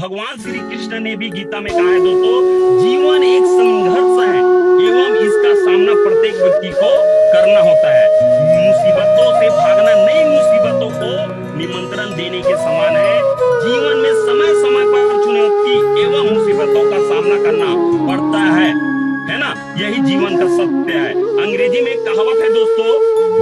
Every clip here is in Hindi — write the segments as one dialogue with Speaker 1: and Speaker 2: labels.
Speaker 1: भगवान श्री कृष्ण ने भी गीता में कहा है दोस्तों, जीवन एक संघर्ष है एवं इसका सामना प्रत्येक व्यक्ति को करना होता है। मुसीबतों से भागना नई मुसीबतों को निमंत्रण देने के समान है। जीवन में समय समय पर चुनौती एवं मुसीबतों का सामना करना पड़ता है ना। यही जीवन का सत्य है। अंग्रेजी में कहावत है दोस्तों,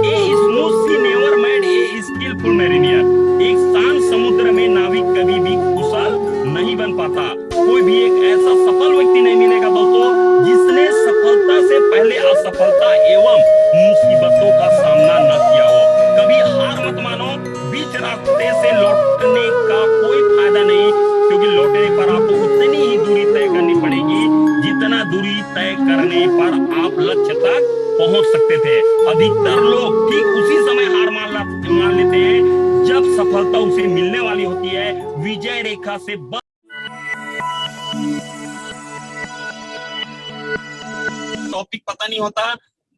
Speaker 1: a smooth sea never made a skilful mariner. एक शांत समुद्र में नाविक कभी भी कुशल नहीं बन पाता। कोई भी एक ऐसा सफल व्यक्ति नहीं मिलेगा दोस्तों जिसने सफलता से पहले असफलता एवं मुसीबतों का सामना न किया हो। कभी हार मत मानो, बीच रास्ते से लौटने का कोई फायदा नहीं, क्योंकि लौटने पर आपको उतनी ही दूरी तय करनी पड़ेगी जितना दूरी तय करने पर आप लक्ष्य तक पहुंच सकते थे। अधिकतर लोग ठीक उसी समय हार मान लेते हैं जब सफलता उसे मिलने वाली होती है। विजय रेखा से टॉपिक पता नहीं होता,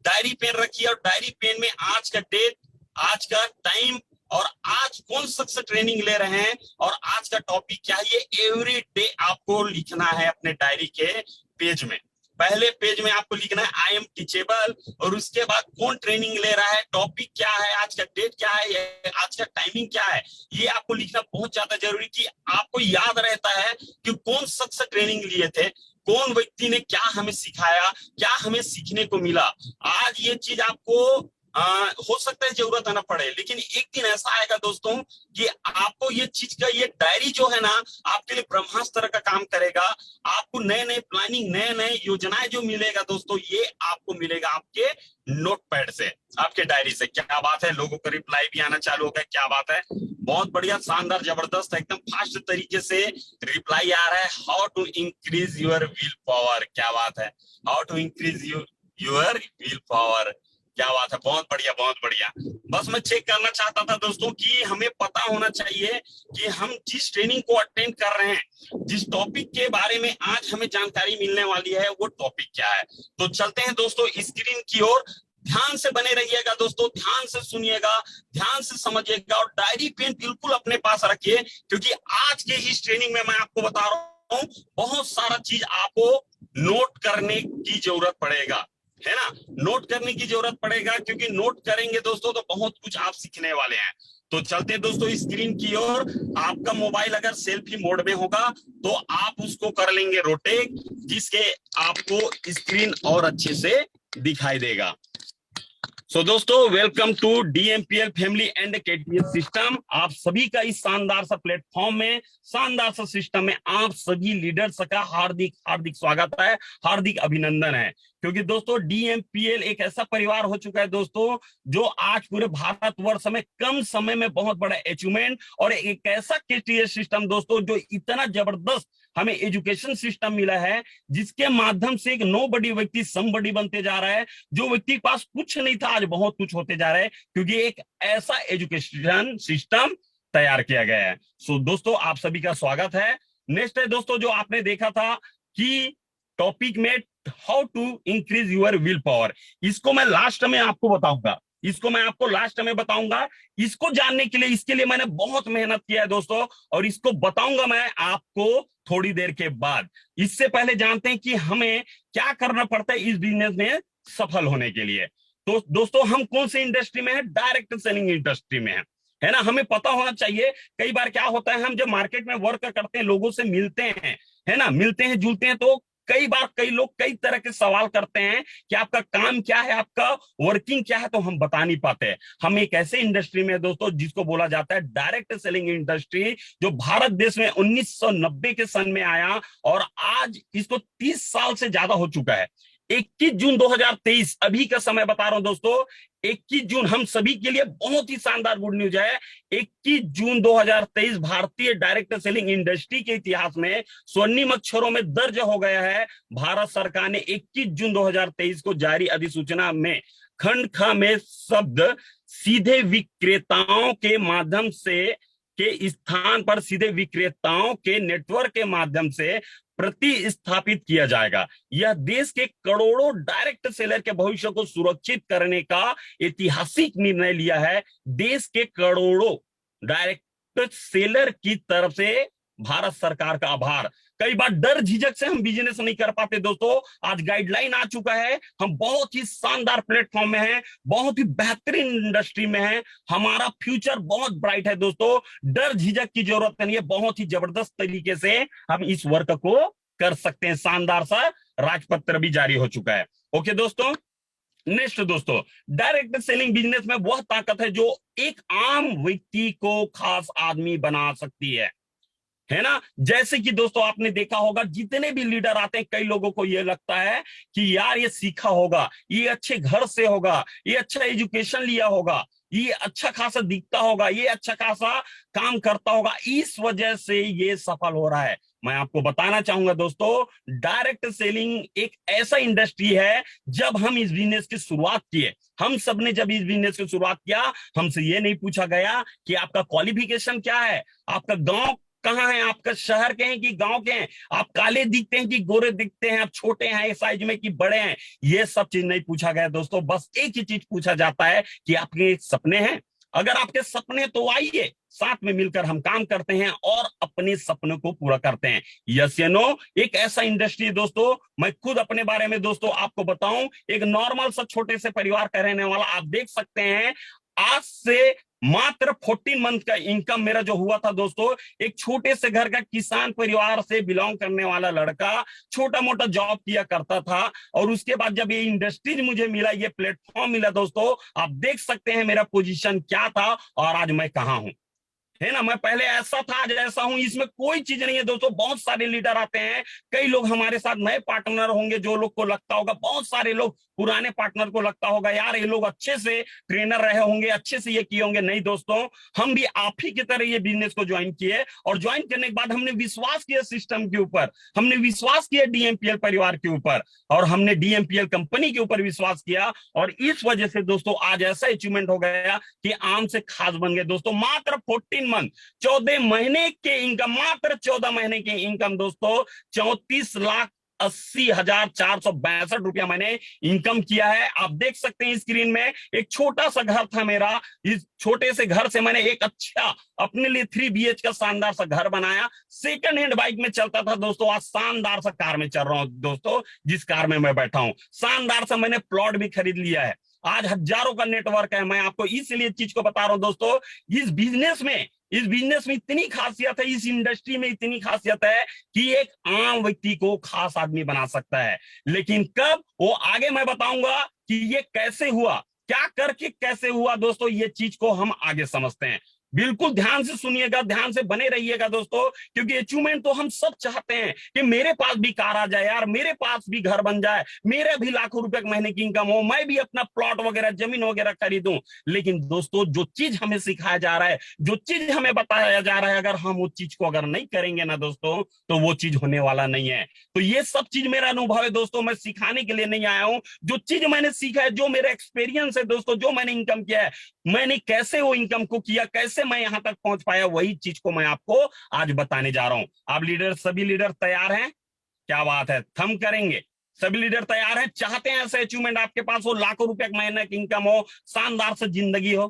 Speaker 1: डायरी पेन रखिए और डायरी पेन में आज का डेट, आज का टाइम और आज कौन शख्स ट्रेनिंग ले रहे हैं और आज का टॉपिक क्या है, ये एवरी डे आपको लिखना है अपने डायरी के पेज में। पहले पेज में आपको लिखना है आई एम टीचेबल, और उसके बाद कौन ट्रेनिंग ले रहा है, टॉपिक क्या है, आज का डेट क्या है, आज का टाइमिंग क्या है, ये आपको लिखना बहुत ज्यादा जरूरी कि आपको याद रहता है कि कौन शख्स ट्रेनिंग लिए थे, कौन व्यक्ति ने क्या हमें सिखाया, क्या हमें सीखने को मिला। आज ये चीज आपको हो सकता है जरूरत ना पड़े, लेकिन एक दिन ऐसा आएगा दोस्तों कि आपको ये चीज का, ये डायरी जो है ना आपके लिए ब्रह्मास्त्र का काम करेगा। आपको नए नए प्लानिंग, नए नए योजनाएं जो मिलेगा दोस्तों, ये आपको मिलेगा आपके नोटपैड से, आपके डायरी से। क्या बात है, लोगों को रिप्लाई भी आना चालू हो गया, क्या बात है, बहुत बढ़िया, शानदार, जबरदस्त, एकदम फास्ट तरीके से रिप्लाई आ रहा है। How to increase your will power, क्या बात है, how to increase your will power, क्या बात है, बहुत बढ़िया बहुत बढ़िया। बस मैं चेक करना चाहता था दोस्तों कि हमें पता होना चाहिए कि हम जिस ट्रेनिंग को अटेंड कर रहे हैं, जिस टॉपिक के बारे में आज हमें जानकारी मिलने वाली है, वो टॉपिक क्या है। तो चलते हैं दोस्तों स्क्रीन की ओर, ध्यान से बने रहिएगा दोस्तों, ध्यान से सुनिएगा, ध्यान से समझिएगा और डायरी पेन बिल्कुल अपने पास रखिए, क्योंकि आज के इस ट्रेनिंग में मैं आपको बता रहा हूँ बहुत सारा चीज आपको नोट करने की जरूरत पड़ेगा, है ना, नोट करने की जरूरत पड़ेगा, क्योंकि नोट करेंगे दोस्तों तो बहुत कुछ आप सीखने वाले हैं। तो चलते हैं दोस्तों स्क्रीन की ओर। आपका मोबाइल अगर सेल्फी मोड में होगा तो आप उसको कर लेंगे रोटेट, जिसके आपको स्क्रीन और अच्छे से दिखाई देगा। सो दोस्तों welcome to DMPL family and KTS system. आप सभी का इस शानदार सा प्लेटफॉर्म में, शानदार सा सिस्टम में आप सभी लीडर्स का हार्दिक हार्दिक स्वागत है, हार्दिक अभिनंदन है। क्योंकि दोस्तों डीएमपीएल एक ऐसा परिवार हो चुका है दोस्तों जो आज पूरे भारतवर्ष में कम समय में बहुत बड़ा अचीवमेंट, और एक ऐसा केटीएस सिस्टम दोस्तों जो इतना जबरदस्त हमें एजुकेशन सिस्टम मिला है, जिसके माध्यम से एक नोबडी व्यक्ति समबडी बनते जा रहा है। जो व्यक्ति के पास कुछ नहीं था आज बहुत कुछ होते जा रहा है, क्योंकि एक ऐसा एजुकेशन सिस्टम तैयार किया गया है। सो दोस्तों आप सभी का स्वागत है। नेक्स्ट है दोस्तों जो आपने देखा था कि टॉपिक में how to increase your will power, इसको मैं लास्ट में आपको बताऊंगा, इसको मैं आपको लास्ट में बताऊंगा। इसको जानने के लिए, इसके लिए मैंने बहुत मेहनत किया है दोस्तों, और इसको बताऊंगा मैं आपको थोड़ी देर के बाद। इससे पहले जानते हैं कि हमें क्या करना पड़ता है इस बिजनेस में सफल होने के लिए। तो दोस्तों हम कौन सी इंडस्ट्री में है, डायरेक्ट सेलिंग इंडस्ट्री में है ना। हमें पता होना चाहिए, कई बार क्या होता है, हम जब मार्केट में वर्क करते हैं, लोगों से मिलते हैं, है ना, मिलते हैं जुलते हैं, तो कई बार कई लोग कई तरह के सवाल करते हैं कि आपका काम क्या है, आपका वर्किंग क्या है, तो हम बता नहीं पाते। हम एक ऐसे इंडस्ट्री में दोस्तों जिसको बोला जाता है डायरेक्ट सेलिंग इंडस्ट्री, जो भारत देश में 1990 के सन में आया और आज इसको 30 साल से ज्यादा हो चुका है। 21 जून 2023 अभी का समय बता रहा हूं दोस्तों, 21 जून हम सभी के लिए बहुत ही शानदार गुड न्यूज है। 21 जून 2023 भारतीय डायरेक्ट सेलिंग इंडस्ट्री के इतिहास में स्वर्णिम अक्षरों में दर्ज हो गया है। भारत सरकार ने 21 जून 2023 को जारी अधिसूचना में खंड ख में शब्द सीधे विक्रेताओं के माध्यम से के स्थान पर सीधे विक्रेताओं के नेटवर्क के माध्यम से प्रतिस्थापित किया जाएगा। यह देश के करोड़ों डायरेक्ट सेलर के भविष्य को सुरक्षित करने का ऐतिहासिक निर्णय लिया है। देश के करोड़ों डायरेक्ट सेलर की तरफ से भारत सरकार का आभार। कई बार डर झिझक से हम बिजनेस नहीं कर पाते दोस्तों, आज गाइडलाइन आ चुका है, हम बहुत ही शानदार प्लेटफॉर्म में हैं, बहुत ही बेहतरीन इंडस्ट्री में हैं, हमारा फ्यूचर बहुत ब्राइट है दोस्तों, डर झिझक की जरूरत नहीं है, बहुत ही जबरदस्त तरीके से हम इस वर्क को कर सकते हैं। शानदार सा राजपत्र भी जारी हो चुका है। ओके दोस्तों, नेक्स्ट दोस्तों, डायरेक्ट सेलिंग बिजनेस में वह ताकत है जो एक आम व्यक्ति को खास आदमी बना सकती है ना। जैसे कि दोस्तों आपने देखा होगा, जितने भी लीडर आते हैं, कई लोगों को यह लगता है कि यार ये सीखा होगा, ये अच्छे घर से होगा, ये अच्छा एजुकेशन लिया होगा, ये अच्छा खासा दिखता होगा, ये अच्छा खासा काम करता होगा, इस वजह से ये सफल हो रहा है। मैं आपको बताना चाहूंगा दोस्तों, डायरेक्ट सेलिंग एक ऐसा इंडस्ट्री है, जब हम इस बिजनेस की शुरुआत किए, हम सबने जब इस बिजनेस की शुरुआत किया, हमसे ये नहीं पूछा गया कि आपका क्वालिफिकेशन क्या है, आपका गांव कहाँ है, आपका शहर के हैं कि गांव के हैं, आप काले दिखते हैं कि गोरे दिखते हैं, आप छोटे हैं साइज में कि बड़े हैं, ये सब चीज नहीं पूछा गया दोस्तों। बस एक ही चीज पूछा जाता है कि आपके सपने हैं। अगर आपके सपने तो आइए, साथ में मिलकर हम काम करते हैं और अपने सपनों को पूरा करते हैं। यस या नो। एक ऐसा इंडस्ट्री दोस्तों, मैं खुद अपने बारे में दोस्तों आपको बताऊं, एक नॉर्मल सा छोटे से परिवार का रहने वाला, आप देख सकते हैं आज से मात्र 14 मंथ का इनकम मेरा जो हुआ था दोस्तों, एक छोटे से घर का किसान परिवार से बिलोंग करने वाला लड़का, छोटा मोटा जॉब किया करता था, और उसके बाद जब ये इंडस्ट्रीज मुझे मिला, ये प्लेटफॉर्म मिला दोस्तों, आप देख सकते हैं मेरा पोजीशन क्या था और आज मैं कहां हूं, है ना। मैं पहले ऐसा था, आज ऐसा हूं, इसमें कोई चीज नहीं है दोस्तों। बहुत सारे लीडर आते हैं, कई लोग हमारे साथ नए पार्टनर होंगे, जो लोग को लगता होगा, बहुत सारे लोग पुराने पार्टनर को लगता होगा यार ये लोग अच्छे से ट्रेनर रहे होंगे, अच्छे से ये किए होंगे। नहीं दोस्तों, हम भी आप ही की तरह ये बिजनेस को ज्वाइन किए, और ज्वाइन करने के बाद हमने विश्वास किया सिस्टम के ऊपर, हमने विश्वास किया डीएमपीएल परिवार के ऊपर, और हमने डीएमपीएल कंपनी के ऊपर विश्वास किया, और इस वजह से दोस्तों आज ऐसा अचीवमेंट हो गया कि आम से खास बन गए दोस्तों। मात्र 14 मंथ, 14 महीने के इनकम, मात्र 14 महीने के इनकम दोस्तों, 34,80,462 रुपया मैंने इनकम किया है। आप देख सकते हैं स्क्रीन में, एक छोटा सा घर था मेरा, इस छोटे से घर से मैंने एक अच्छा अपने लिए 3 BH का शानदार सा घर बनाया। सेकंड हैंड बाइक में चलता था दोस्तों, आज शानदार सा कार में चल रहा हूं दोस्तों, जिस कार में मैं बैठा हूं। शानदार सा मैंने प्लॉट भी खरीद लिया है, आज हजारों का नेटवर्क है। मैं आपको इसलिए चीज को बता रहा हूं दोस्तों, इस बिजनेस में इतनी खासियत है, इस इंडस्ट्री में इतनी खासियत है कि एक आम व्यक्ति को खास आदमी बना सकता है। लेकिन कब, वो आगे मैं बताऊंगा कि ये कैसे हुआ, क्या करके कैसे हुआ दोस्तों, ये चीज को हम आगे समझते हैं। बिल्कुल ध्यान से सुनिएगा, ध्यान से बने रहिएगा दोस्तों, क्योंकि अचीवमेंट तो हम सब चाहते हैं कि मेरे पास भी कार आ जाए यार, मेरे पास भी घर बन जाए, मेरे भी लाखों रुपए महीने की इनकम हो, मैं भी अपना प्लॉट वगैरह जमीन वगैरह खरीदूं। लेकिन दोस्तों जो चीज हमें सिखाया जा रहा है, जो चीज हमें बताया जा रहा है, अगर हम उस चीज को अगर नहीं करेंगे ना दोस्तों, तो वो चीज होने वाला नहीं है। तो ये सब चीज मेरा अनुभव है दोस्तों, मैं सिखाने के लिए नहीं आया हूं। जो चीज मैंने सीखा है, जो मेरा एक्सपीरियंस है दोस्तों, जो मैंने इनकम किया है, मैंने कैसे वो इनकम को किया, कैसे मैं यहां तक पहुंच पाया, वही चीज को मैं आपको आज बताने जा रहा हूं। आप लीडर, सभी लीडर तैयार हैं? क्या बात है, थम करेंगे? सभी लीडर तैयार हैं, चाहते हैं ऐसे अचीवमेंट आपके पास हो, लाखों रुपए महीने की इनकम हो, शानदार से जिंदगी हो?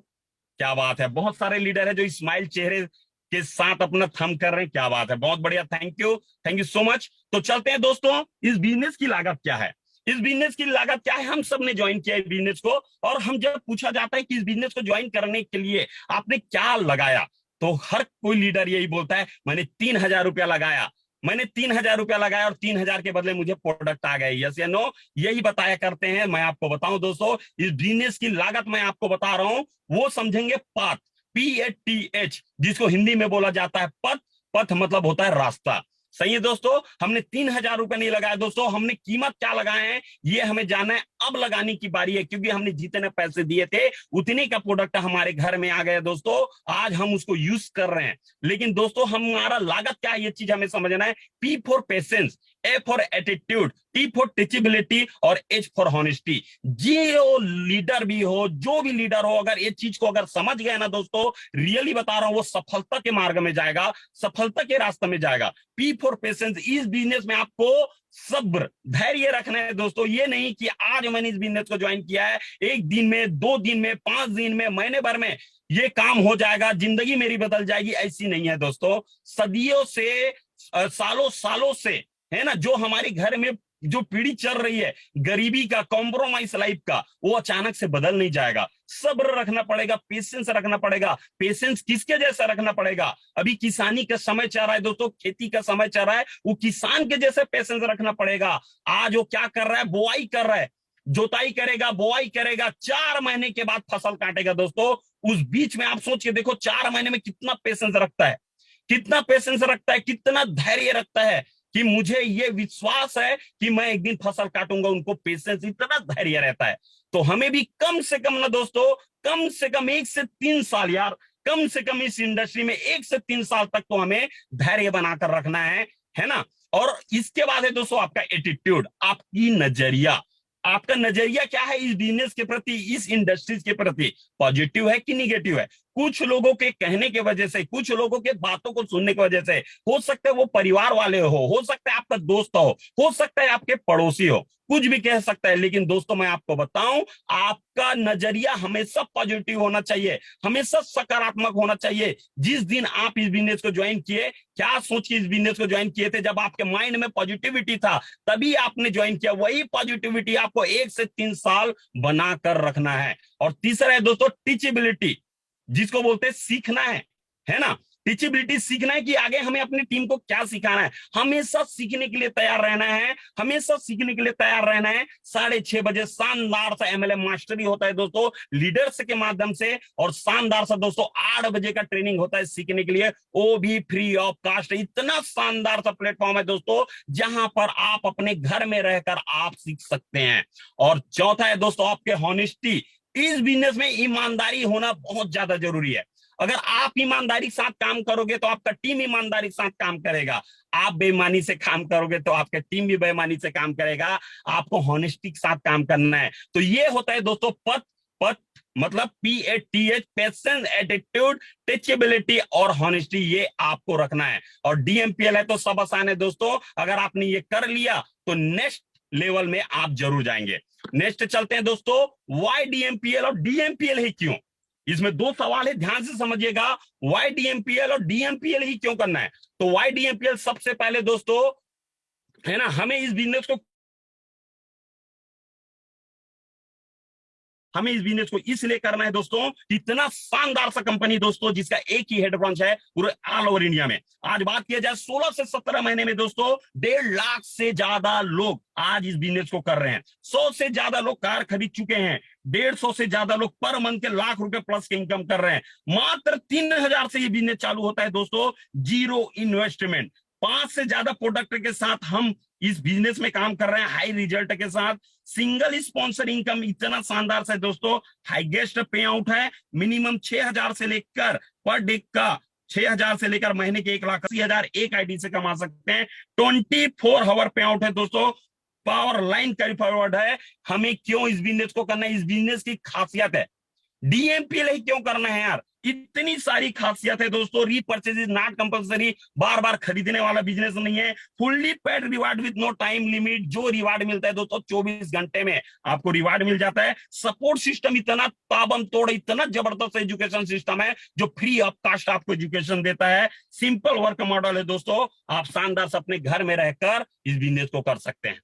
Speaker 1: क्या बात है, बहुत सारे लीडर है जो स्माइल चेहरे के साथ अपना थम कर रहे हैं। क्या बात है, बहुत बढ़िया, थैंक यू सो मच। तो चलते हैं दोस्तों, इस बिजनेस की लागत क्या है, इस बिजनेस की लागत क्या है। हम सब ने ज्वाइन किया है बिजनेस को, और हम जब पूछा जाता है कि इस बिजनेस को ज्वाइन करने के लिए आपने क्या लगाया, तो हर कोई लीडर यही बोलता है मैंने 3,000 रुपया लगाया, मैंने 3,000 रुपया लगाया और 3,000 के बदले मुझे प्रोडक्ट आ गए। यस या नो, यही बताया करते हैं। मैं आपको बताऊं दोस्तों, इस बिजनेस की लागत मैं आपको बता रहा हूं, वो समझेंगे पाथ, PATH, जिसको हिंदी में बोला जाता है पथ। पथ मतलब होता है रास्ता। सही है दोस्तों, हमने 3,000 रुपए नहीं लगाया दोस्तों, हमने कीमत क्या लगाए हैं ये हमें जानना है। अब लगाने की बारी है, क्योंकि हमने जितने पैसे दिए थे उतने का प्रोडक्ट हमारे घर में आ गया दोस्तों, आज हम उसको यूज कर रहे हैं। लेकिन दोस्तों हमारा लागत क्या है, ये चीज हमें समझना है। P for patience, A for attitude, T for teachability और H फॉर हॉनेस्टी। जो लीडर भी हो, जो भी लीडर हो, अगर ये चीज को अगर समझ गए ना दोस्तों, रियली बता रहा हूं, वो सफलता के मार्ग में जाएगा, सफलता के रास्ते में जाएगा। P फॉर पेशेंस, इस बिजनेस में आपको सब्र, धैर्य रखना है दोस्तों। ये नहीं कि आज मैंने इस बिजनेस को ज्वाइन किया है, 1 दिन में, 2 दिन में, 5 दिन में, महीने भर में ये काम हो जाएगा, जिंदगी मेरी बदल जाएगी, ऐसी नहीं है दोस्तों। सदियों से, सालों सालों से, है ना, जो हमारे घर में जो पीढ़ी चल रही है गरीबी का, कॉम्प्रोमाइज लाइफ का, वो अचानक से बदल नहीं जाएगा। सब्र रखना पड़ेगा, पेशेंस रखना पड़ेगा। पेशेंस किसके जैसा रखना पड़ेगा? अभी किसानी का समय चल रहा है दोस्तों, खेती का समय चल रहा है, वो किसान के जैसे पेशेंस रखना पड़ेगा। आज वो क्या कर रहा है? बुआई कर रहा है, जोताई करेगा, बुआई करेगा, 4 महीने के बाद फसल काटेगा दोस्तों। उस बीच में आप सोच के देखो, 4 महीने में कितना पेशेंस रखता है, कितना पेशेंस रखता है, कितना धैर्य रखता है कि मुझे ये विश्वास है कि मैं एक दिन फसल काटूंगा। उनको पेशेंस, इतना धैर्य रहता है। तो हमें भी कम से कम ना दोस्तों, कम से कम 1 से 3 साल यार, कम से कम इस इंडस्ट्री में 1 से 3 साल तक तो हमें धैर्य बनाकर रखना है ना। और इसके बाद है दोस्तों आपका एटीट्यूड, आपकी नजरिया। आपका नजरिया क्या है इस बिजनेस के प्रति, इस इंडस्ट्रीज के प्रति? पॉजिटिव है कि निगेटिव है? कुछ लोगों के कहने की वजह से, कुछ लोगों के बातों को सुनने की वजह से, हो सकता है वो परिवार वाले हो सकता है आपका दोस्त हो सकता है आपके पड़ोसी हो, कुछ भी कह सकता है। लेकिन दोस्तों मैं आपको बताऊं, आपका नजरिया हमेशा पॉजिटिव होना चाहिए, हमेशा सकारात्मक होना चाहिए। जिस दिन आप इस बिजनेस को ज्वाइन किए, क्या सोच के इस बिजनेस को ज्वाइन किए थे? जब आपके माइंड में पॉजिटिविटी था तभी आपने ज्वाइन किया। वही पॉजिटिविटी आपको 1 से 3 साल बनाकर रखना है। और तीसरा है दोस्तों टीचेबिलिटी, जिसको बोलते हैं सीखना है ना। टीचेबिलिटी, सीखना है कि आगे हमें अपनी टीम को क्या सिखाना है। हमेशा सीखने के लिए तैयार रहना है, हमेशा सीखने के लिए तैयार रहना है। 6:30 बजे शानदार सा एमएलए मास्टरी होता है दोस्तों लीडर्स के माध्यम से, और शानदार सा दोस्तों 8 बजे का ट्रेनिंग होता है सीखने के लिए, वो भी फ्री ऑफ कास्ट। इतना शानदार सा प्लेटफॉर्म है दोस्तों, जहां पर आप अपने घर में रहकर आप सीख सकते हैं। और चौथा है दोस्तों आपके हॉनेस्टी। इस बिजनेस में ईमानदारी होना बहुत ज्यादा जरूरी है। अगर आप ईमानदारी के साथ काम करोगे तो आपका टीम ईमानदारी के साथ काम करेगा। आप बेईमानी से काम करोगे तो आपका टीम भी बेईमानी से काम करेगा। आपको हॉनेस्टी के साथ काम करना है। तो ये होता है दोस्तों पथ पथ मतलब PATH, पेशेंस, एटीट्यूड, टीचेबिलिटी और हॉनेस्टी, ये आपको रखना है। और DMPL है तो सब आसान है दोस्तों। अगर आपने ये कर लिया तो नेक्स्ट लेवल में आप जरूर जाएंगे। नेक्स्ट चलते हैं दोस्तों, वाई DMPL और DMPL ही क्यों? इसमें 2 सवाल है, ध्यान से समझिएगा। वाई DMPL और DMPL ही क्यों करना है? तो वाई DMPL, सबसे पहले दोस्तों, है ना, हमें इस बिजनेस को इसलिए करना है दोस्तों, इतना शानदार सा कंपनी दोस्तों, जिसका एक ही हेड ब्रांच है पूरे ऑल ओवर इंडिया में। आज बात किया जाए 16 से 17 महीने में दोस्तों 1.5 लाख से ज्यादा लोग आज इस बिजनेस को कर रहे हैं। 100 से ज्यादा लोग कार खरीद चुके हैं। 150 से ज्यादा लोग पर मंथ के लाख रुपए प्लस के इनकम कर रहे हैं। मात्र 3,000 से ये बिजनेस चालू होता है दोस्तों, जीरो इन्वेस्टमेंट। 5 से ज्यादा प्रोडक्ट के साथ हम इस बिजनेस में काम कर रहे हैं, हाई रिजल्ट के साथ। सिंगल स्पॉन्सर इनकम इतना शानदार से दोस्तों, हाईएस्ट पे आउट है। मिनिमम 6,000 से लेकर पर डे का 6,000 से लेकर महीने के 1,80,000 एक आईडी से कमा सकते हैं। 24 आवर पे आउट है दोस्तों, पावर लाइन कैरी फॉरवर्ड है। हमें क्यों इस बिजनेस को करना है? इस बिजनेस की खासियत है। DMPL ही क्यों करना है यार? इतनी सारी खासियत है दोस्तों। रीपर्चेज इज नॉट कंपलसरी, बार बार खरीदने वाला बिजनेस नहीं है। Fully paid reward with no time limit. जो रिवार्ड मिलता है दोस्तों 24 घंटे में आपको रिवार्ड मिल जाता है। सपोर्ट सिस्टम इतना ताबड़तोड़, इतना जबरदस्त एजुकेशन सिस्टम है जो फ्री ऑफ कास्ट आपको एजुकेशन देता है। सिंपल वर्क मॉडल है दोस्तों, आप शानदार से अपने घर में रहकर इस बिजनेस को कर सकते हैं।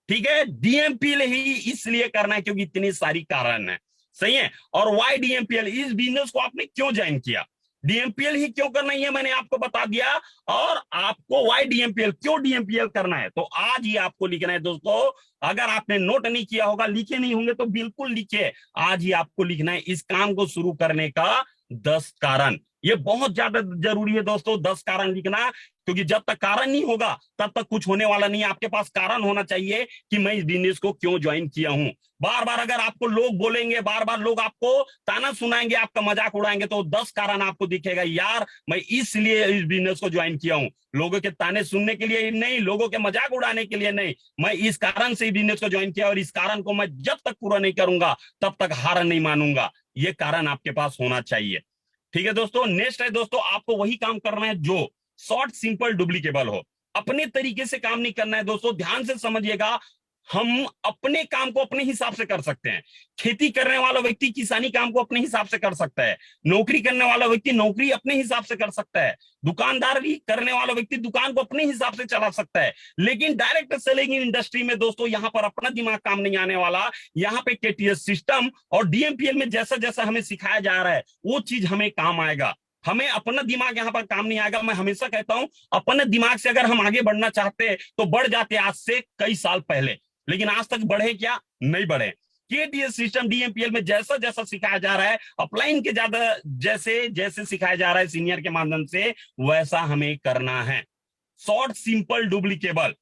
Speaker 1: ठीक है, DMPL ही इसलिए करना है क्योंकि इतनी सारी कारण है। सही है। और वाई DMPL, इस बिजनेस को आपने क्यों ज्वाइन किया? DMPL ही क्यों करना है मैंने आपको बता दिया। और आपको वाई DMPL, क्यों DMPL करना है, तो आज ही आपको लिखना है दोस्तों। अगर आपने नोट नहीं किया होगा, लिखे नहीं होंगे तो बिल्कुल लिखिए। आज ही आपको लिखना है इस काम को शुरू करने का 10 कारण। ये बहुत ज्यादा जरूरी है दोस्तों, 10 कारण लिखना, क्योंकि जब तक कारण नहीं होगा तब तक कुछ होने वाला नहीं है। आपके पास कारण होना चाहिए कि मैं इस बिजनेस को क्यों ज्वाइन किया हूं। बार बार अगर आपको लोग बोलेंगे, बार बार लोग आपको ताना सुनाएंगे, आपका मजाक उड़ाएंगे, तो 10 कारण आपको दिखेगा, यार मैं इसलिए इस बिजनेस को ज्वाइन किया हूं। लोगों के ताने सुनने के लिए नहीं, लोगों के मजाक उड़ाने के लिए नहीं, मैं इस कारण से बिजनेस को ज्वाइन किया और इस कारण को मैं जब तक पूरा नहीं करूंगा तब तक हार नहीं मानूंगा। ये कारण आपके पास होना चाहिए। ठीक है दोस्तों। नेक्स्ट है दोस्तों, आपको वही काम करना है जो शॉर्ट, सिंपल, डुप्लीकेबल हो। अपने तरीके से काम नहीं करना है दोस्तों, ध्यान से समझिएगा। हम अपने काम को अपने हिसाब से कर सकते हैं। खेती करने वाला व्यक्ति किसानी काम को अपने हिसाब से कर सकता है, नौकरी करने वाला व्यक्ति नौकरी अपने हिसाब से कर सकता है, दुकानदारी करने वाला व्यक्ति दुकान को अपने हिसाब से चला सकता है। लेकिन डायरेक्ट सेलिंग इंडस्ट्री में दोस्तों यहाँ पर अपना दिमाग काम नहीं आने वाला। यहाँ पे केटीएस सिस्टम और डीएमपीएल में जैसा जैसा हमें सिखाया जा रहा है वो चीज हमें काम आएगा। हमें अपना दिमाग यहाँ पर काम नहीं आएगा। मैं हमेशा कहता हूं अपने दिमाग से अगर हम आगे बढ़ना चाहते हैं तो बढ़ जाते आज से कई साल पहले, लेकिन आज तक बढ़े क्या? नहीं बढ़े। केटीएस सिस्टम डीएमपीएल में जैसा जैसा सिखाया जा रहा है, अपलाइन के ज्यादा जैसे जैसे सिखाया जा रहा है सीनियर के माध्यम से, वैसा हमें करना है। शॉर्ट सिंपल डुप्लीकेबल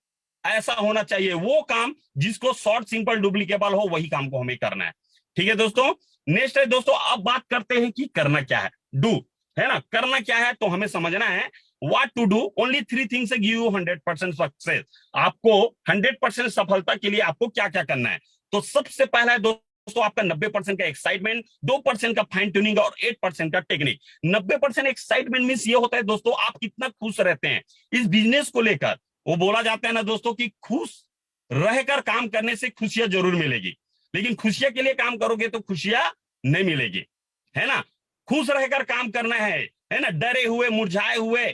Speaker 1: ऐसा होना चाहिए। वो काम जिसको शॉर्ट सिंपल डुप्लीकेबल हो वही काम को हमें करना है। ठीक है दोस्तों। नेक्स्ट है दोस्तों, अब बात करते हैं कि करना क्या है। डू है ना, करना क्या है तो हमें समझना है what to do. Only 3 things give you 100% success. आपको 100% सफलता के लिए आपको क्या क्या करना है? तो सबसे पहला है दोस्तों आपका 90% का एक्साइटमेंट, 2% का फाइन ट्यूनिंग और 8% का टेक्निक। 90% एक्साइटमेंट मींस ये होता है दोस्तों आप कितना खुश रहते हैं इस बिजनेस को लेकर। वो बोला जाता है ना दोस्तों कि खुश रहकर काम करने से खुशियां जरूर मिलेगी, लेकिन खुशियां के लिए काम करोगे तो खुशियां नहीं मिलेगी, है ना। खुश रहकर काम करना है ना। डरे हुए मुरझाए हुए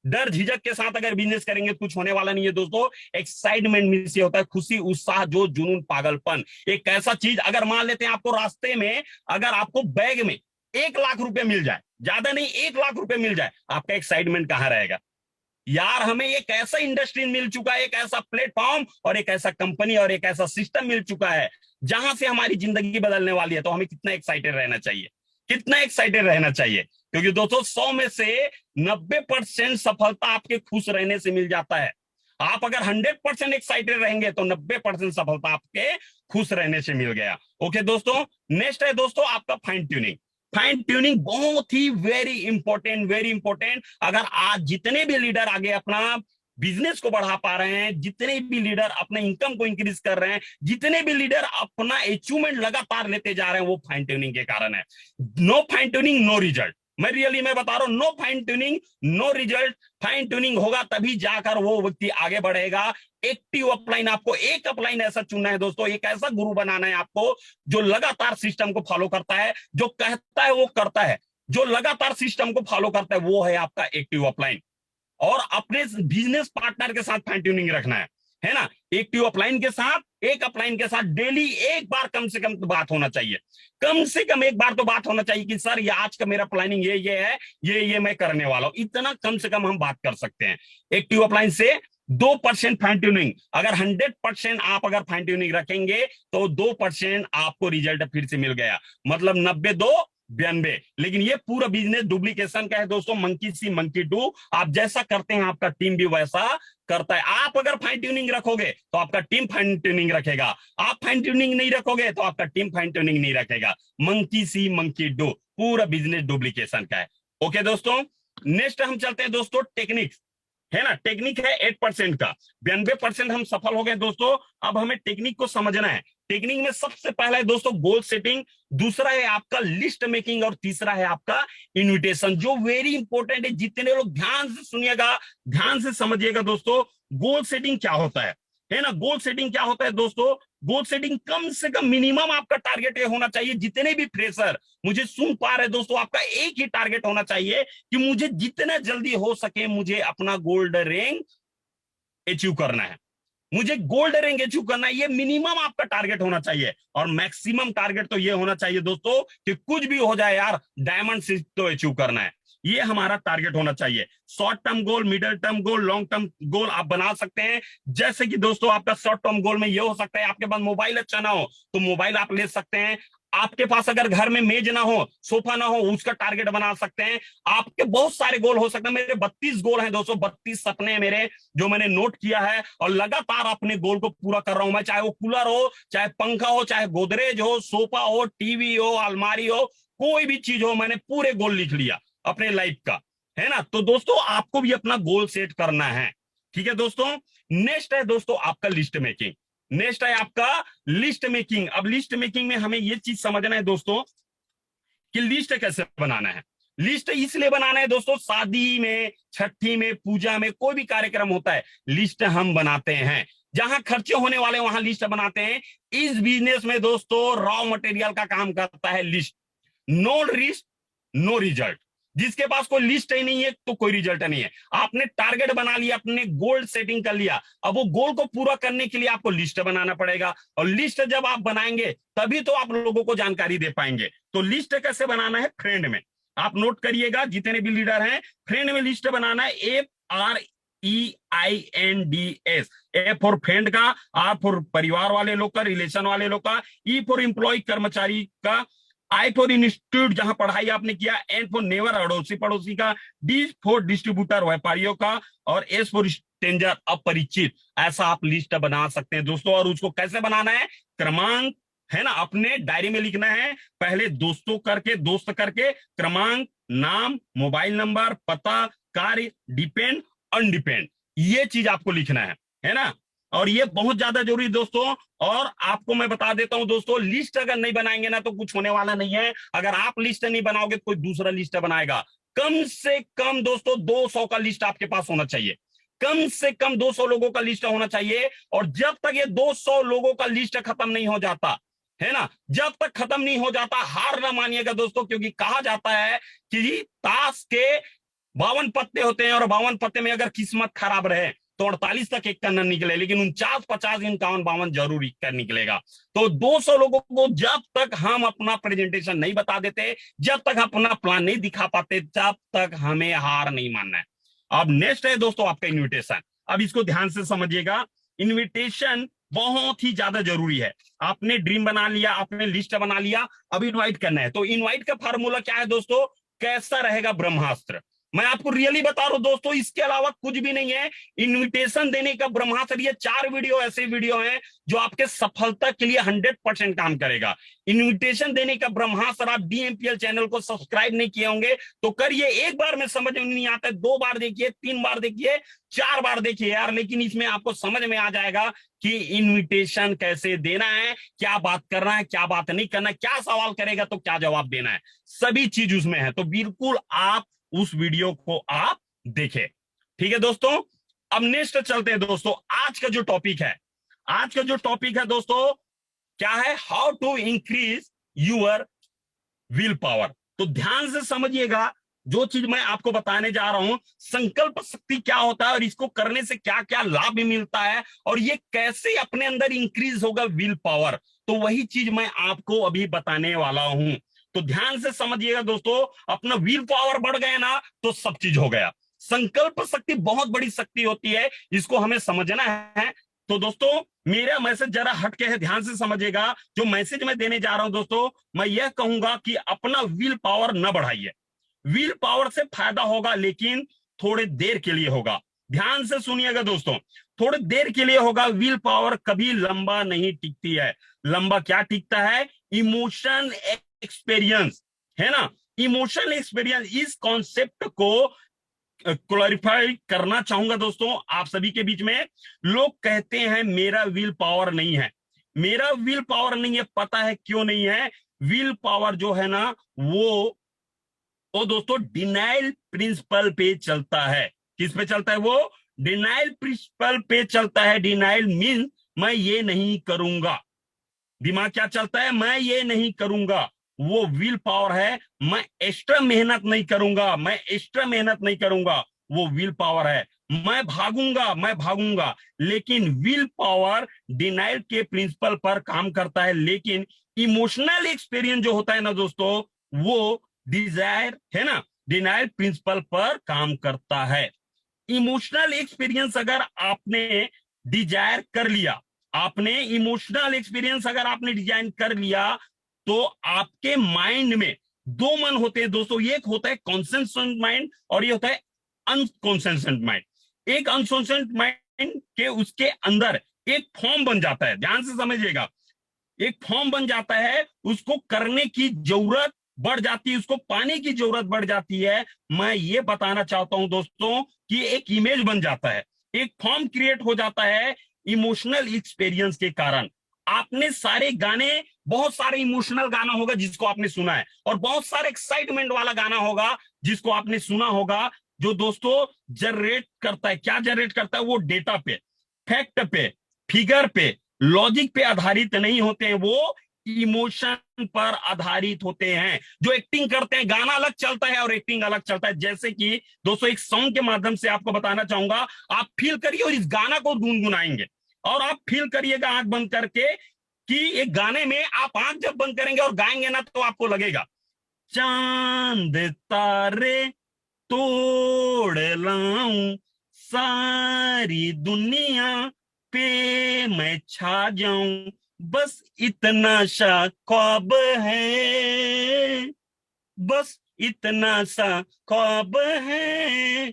Speaker 1: डर झिझक के साथ अगर बिजनेस करेंगे तो कुछ होने वाला नहीं है दोस्तों। एक्साइटमेंट मींस ये होता है खुशी, उत्साह, जो जुनून, पागलपन। एक ऐसा चीज अगर मान लेते हैं आपको रास्ते में अगर आपको बैग में 1 लाख रुपए मिल जाए, ज्यादा नहीं 1 लाख रुपए मिल जाए, आपका एक्साइटमेंट कहां रहेगा? यार हमें एक ऐसा इंडस्ट्री मिल चुका है, एक ऐसा प्लेटफॉर्म और एक ऐसा कंपनी और एक ऐसा सिस्टम मिल चुका है जहां से हमारी जिंदगी बदलने वाली है। तो हमें कितना एक्साइटेड रहना चाहिए, कितना एक्साइटेड रहना चाहिए। क्योंकि दोस्तों 100 में से 90% सफलता आपके खुश रहने से मिल जाता है। आप अगर 100% एक्साइटेड रहेंगे तो 90% सफलता आपके खुश रहने से मिल गया। ओके दोस्तों। नेक्स्ट है दोस्तों आपका फाइन ट्यूनिंग। फाइन ट्यूनिंग बहुत ही वेरी इंपॉर्टेंट, वेरी इंपॉर्टेंट। अगर आज जितने भी लीडर आगे अपना बिजनेस को बढ़ा पा रहे हैं, जितने भी लीडर अपने इनकम को इंक्रीज कर रहे हैं, जितने भी लीडर अपना अचीवमेंट लगातार लेते जा रहे हैं, वो फाइन ट्यूनिंग के कारण है। No fine tuning no result. मैं बता रहा हूं, no fine tuning no result. Fine tuning होगा तभी जाकर वो व्यक्ति आगे बढ़ेगा। एक्टिव अपलाइन, आपको एक अपलाइन ऐसा चुनना है दोस्तों, एक ऐसा गुरु बनाना है आपको जो लगातार सिस्टम को फॉलो करता है, जो कहता है वो करता है, जो लगातार सिस्टम को फॉलो करता है, वो है आपका एक्टिव अपलाइन। और अपने बिजनेस पार्टनर के साथ फाइन ट्यूनिंग रखना है ना। एक्टिव अपलाइन के साथ, एक अपलाइन के साथ डेली एक बार कम से कम तो बात होना चाहिए। कम से कम एक बार तो बात होना चाहिए कि सर ये आज का मेरा प्लानिंग ये है, ये मैं करने वाला हूं। इतना कम से कम हम बात कर सकते हैं। एक्टिव अपलाइन से 2% फाइन ट्यूनिंग। अगर 100% आप अगर फाइन ट्यूनिंग रखेंगे तो 2% आपको रिजल्ट फिर से मिल गया, मतलब 90 2 92। लेकिन ये पूरा बिजनेस डुप्लीकेशन का है दोस्तों, मंकी सी मंकी डू। आप जैसा करते हैं आपका टीम भी वैसा करता है। आप अगर फाइन ट्यूनिंग रखोगे तो आपका टीम फाइन ट्यूनिंग रखेगा, आप फाइन ट्यूनिंग नहीं रखोगे तो आपका टीम फाइन ट्यूनिंग नहीं रखेगा। मंकी सी मंकी डू, पूरा बिजनेस डुप्लीकेशन का है। ओके दोस्तों। नेक्स्ट हम चलते हैं दोस्तों टेक्निक्स, है ना। टेक्निक है 8% का। 92% हम सफल हो गए दोस्तों। अब हमें टेक्निक को समझना है। टेक्निक में सबसे पहला है दोस्तों गोल सेटिंग, दूसरा है आपका लिस्ट मेकिंग और तीसरा है आपका इन्विटेशन, जो वेरी इंपॉर्टेंट है। जितने लोग ध्यान से सुनिएगा, ध्यान से समझिएगा दोस्तों। गोल सेटिंग क्या होता है ना। गोल सेटिंग क्या होता है दोस्तों? गोल सेटिंग कम से कम मिनिमम आपका टारगेट ये होना चाहिए। जितने भी फ्रेशर मुझे सुन पा रहे दोस्तों, आपका एक ही टारगेट होना चाहिए कि मुझे जितना जल्दी हो सके मुझे अपना गोल्ड रैंक अचीव करना है, मुझे गोल्ड रैंक अचीव करना है। ये मिनिमम आपका टारगेट होना चाहिए। और मैक्सिमम टारगेट तो ये होना चाहिए दोस्तों कि कुछ भी हो जाए यार डायमंड से तो अचीव करना है। ये हमारा टारगेट होना चाहिए। Short term goal, middle term goal, long term goal आप बना सकते हैं। जैसे कि दोस्तों आपका शॉर्ट टर्म गोल में ये हो सकता है आपके पास मोबाइल अच्छा ना हो तो मोबाइल आप ले सकते हैं। आपके पास अगर घर में मेज ना हो, सोफा ना हो, उसका टारगेट बना सकते हैं। आपके बहुत सारे गोल हो सकते हैं। मेरे 32 गोल हैं दोस्तों, 32 सपने हैं मेरे जो मैंने नोट किया है और लगातार अपने गोल को पूरा कर रहा हूं मैं। चाहे वो कूलर हो, चाहे पंखा हो, चाहे गोदरेज हो, सोफा हो, टीवी हो, अलमारी हो, कोई भी चीज हो, मैंने पूरे गोल लिख लिया अपने लाइफ का, है ना। तो दोस्तों आपको भी अपना गोल सेट करना है। ठीक है दोस्तों। नेक्स्ट है दोस्तों आपका लिस्ट मेकिंग। नेक्स्ट है आपका लिस्ट मेकिंग। अब लिस्ट मेकिंग में हमें यह चीज समझना है दोस्तों कि लिस्ट कैसे बनाना है। लिस्ट इसलिए बनाना है दोस्तों, शादी में, छठी में, पूजा में, कोई भी कार्यक्रम होता है लिस्ट हम बनाते हैं। जहां खर्चे होने वाले वहां लिस्ट बनाते हैं। इस बिजनेस में दोस्तों रॉ मटेरियल का काम करता है list. No risk no result. जिसके पास कोई लिस्ट ही नहीं है तो कोई रिजल्ट नहीं है। आपने टारगेट बना लिया, अपने गोल सेटिंग कर लिया, अब वो गोल को पूरा करने के लिए आपको लिस्ट बनाना पड़ेगा, और लिस्ट जब आप बनाएंगे तभी तो आप लोगों को जानकारी दे पाएंगे। तो लिस्ट कैसे बनाना है, फ्रेंड में आप नोट करिएगा, जितने भी लीडर हैं फ्रेंड में लिस्ट बनाना है। FREINDS, ए फॉर फ्रेंड का, आर फॉर परिवार वाले लोग का, रिलेशन वाले लोग का, ई फॉर एम्प्लॉय कर्मचारी का, आई फॉर इंस्टीट्यूट जहां पढ़ाई आपने किया, एन फॉर नेवर अड़ोसी पड़ोसी का, डी फॉर डिस्ट्रीब्यूटर व्यापारियों का, और एस फॉर स्ट्रेंजर अपरिचित। ऐसा आप लिस्ट बना सकते हैं दोस्तों। और उसको कैसे बनाना है, क्रमांक है ना, अपने डायरी में लिखना है, पहले दोस्तों करके, दोस्त करके, क्रमांक, नाम, मोबाइल नंबर, पता, कार्य, डिपेंड, अनडिपेंड, ये चीज आपको लिखना है ना। और ये बहुत ज्यादा जरूरी दोस्तों। और आपको मैं बता देता हूं दोस्तों, लिस्ट अगर नहीं बनाएंगे ना तो कुछ होने वाला नहीं है। अगर आप लिस्ट नहीं बनाओगे तो कोई दूसरा लिस्ट बनाएगा। कम से कम दोस्तों 200 का लिस्ट आपके पास होना चाहिए, कम से कम 200 लोगों का लिस्ट होना चाहिए। और जब तक ये 200 लोगों का लिस्ट खत्म नहीं हो जाता है ना, जब तक खत्म नहीं हो जाता, हार ना मानिएगा दोस्तों, क्योंकि कहा जाता है कि ताश के 52 पत्ते होते हैं, और 52 पत्ते में अगर किस्मत खराब रहे तो 48 तक एक न निकले, लेकिन 49, 50, 51, 52 जरूर एक निकलेगा। तो 200 लोगों को जब तक हम अपना प्रेजेंटेशन नहीं बता देते, जब तक अपना प्लान नहीं दिखा पाते, तब तक हमें हार नहीं मानना है। अब नेक्स्ट है दोस्तों आपका इन्विटेशन। अब इसको ध्यान से समझिएगा, इन्विटेशन बहुत ही ज्यादा जरूरी है। आपने ड्रीम बना लिया, आपने लिस्ट बना लिया, अब इनवाइट करना है। तो इनवाइट का फार्मूला क्या है दोस्तों, कैसा रहेगा, ब्रह्मास्त्र। मैं आपको रियली बता रहा हूं दोस्तों, इसके अलावा कुछ भी नहीं है। इनविटेशन देने का ब्रह्मास्त्र, ये 4 वीडियो ऐसे वीडियो हैं जो आपके सफलता के लिए 100% काम करेगा। इनविटेशन देने का ब्रह्मास्त्र, आप DMPL चैनल को सब्सक्राइब नहीं किए होंगे तो करिए। एक बार में समझ में नहीं आता है, 2 बार देखिए, 3 बार देखिए, 4 बार देखिए यार, लेकिन इसमें आपको समझ में आ जाएगा कि इनविटेशन कैसे देना है, क्या बात करना है, क्या बात नहीं करना है, क्या सवाल करेगा तो क्या जवाब देना है, सभी चीज उसमें है। तो बिल्कुल आप उस वीडियो को आप देखें, ठीक है दोस्तों। अब नेक्स्ट चलते हैं दोस्तों। आज का जो टॉपिक है, आज का जो टॉपिक है दोस्तों क्या है, how to increase your will power. तो ध्यान से समझिएगा, जो चीज मैं आपको बताने जा रहा हूं, संकल्प शक्ति क्या होता है और इसको करने से क्या क्या लाभ मिलता है, और ये कैसे अपने अंदर इंक्रीज होगा विल पावर, तो वही चीज मैं आपको अभी बताने वाला हूं। तो ध्यान से समझिएगा दोस्तों, अपना विल पावर बढ़ गया ना तो सब चीज हो गया। संकल्प शक्ति बहुत बड़ी शक्ति होती है, इसको हमें समझना है। तो दोस्तों मेरा मैसेज जरा हटके है, ध्यान से समझिएगा। जो मैसेज मैं देने जा रहा हूं दोस्तों, मैं यह कहूंगा कि अपना विल पावर न बढ़ाइए। विल पावर से फायदा होगा लेकिन थोड़े देर के लिए होगा। ध्यान से सुनिएगा दोस्तों, थोड़ी देर के लिए होगा। विल पावर कभी लंबा नहीं टिकती है। लंबा क्या टिकता है, इमोशन एक्सपीरियंस, है ना। इमोशनल एक्सपीरियंस, इस कॉन्सेप्ट को क्लैरिफाई करना चाहूंगा दोस्तों आप सभी के बीच में। लोग कहते हैं मेरा विल पावर नहीं है, मेरा विल पावर नहीं है। पता है क्यों नहीं है? विल पावर जो है ना वो दोस्तों डिनाइल प्रिंसिपल पे चलता है। किस पे चलता है वो? डिनाइल प्रिंसिपल पे चलता है। डिनाइल मीन मैं ये नहीं करूंगा। दिमाग क्या चलता है? मैं ये नहीं करूंगा। वो विल पावर है, मैं एक्स्ट्रा मेहनत नहीं करूंगा, मैं एक्स्ट्रा मेहनत नहीं करूंगा, वो विल पावर है। मैं भागूंगा, मैं भागूंगा, लेकिन विल पावर डिनाइल के प्रिंसिपल पर काम करता है। लेकिन इमोशनल एक्सपीरियंस जो होता है ना दोस्तों, वो डिजायर है ना, डिनाइल प्रिंसिपल पर काम करता है। इमोशनल एक्सपीरियंस अगर आपने डिजायर कर लिया, आपने इमोशनल एक्सपीरियंस अगर आपने डिजाइन कर लिया, तो आपके माइंड में 2 मन होते हैं दोस्तों। एक होता है कॉन्सेंट्रेट माइंड और ये होता है अनकॉन्सेंट्रेट माइंड। एक अनकॉन्सेंट्रेट माइंड के उसके अंदर एक फॉर्म बन जाता है। ध्यान से समझिएगा, एक फॉर्म बन जाता है, उसको करने की जरूरत बढ़ जाती है, उसको पाने की जरूरत बढ़ जाती है। मैं ये बताना चाहता हूं दोस्तों कि एक इमेज बन जाता है, एक फॉर्म क्रिएट हो जाता है इमोशनल एक्सपीरियंस के कारण। आपने सारे गाने, बहुत सारे इमोशनल गाना होगा जिसको आपने सुना है, और बहुत सारे एक्साइटमेंट वाला गाना होगा जिसको आपने सुना होगा, जो दोस्तों जनरेट करता है। क्या जनरेट करता है? वो डेटा पे, फैक्ट पे, फिगर पे, लॉजिक पे आधारित नहीं होते हैं, वो इमोशन पर आधारित होते हैं। जो एक्टिंग करते हैं, गाना अलग चलता है और एक्टिंग अलग चलता है। जैसे कि दोस्तों एक सॉन्ग के माध्यम से आपको बताना चाहूंगा, आप फील करिए और इस गाना को गुनगुनाएंगे, और आप फील करिएगा आंख बंद करके कि एक गाने में आप आंख जब बंद करेंगे और गाएंगे ना, तो आपको लगेगा चांद तारे तोड़ लाऊं, सारी दुनिया पे मैं छा जाऊं, बस इतना सा ख्वाब है, बस इतना सा ख्वाब है।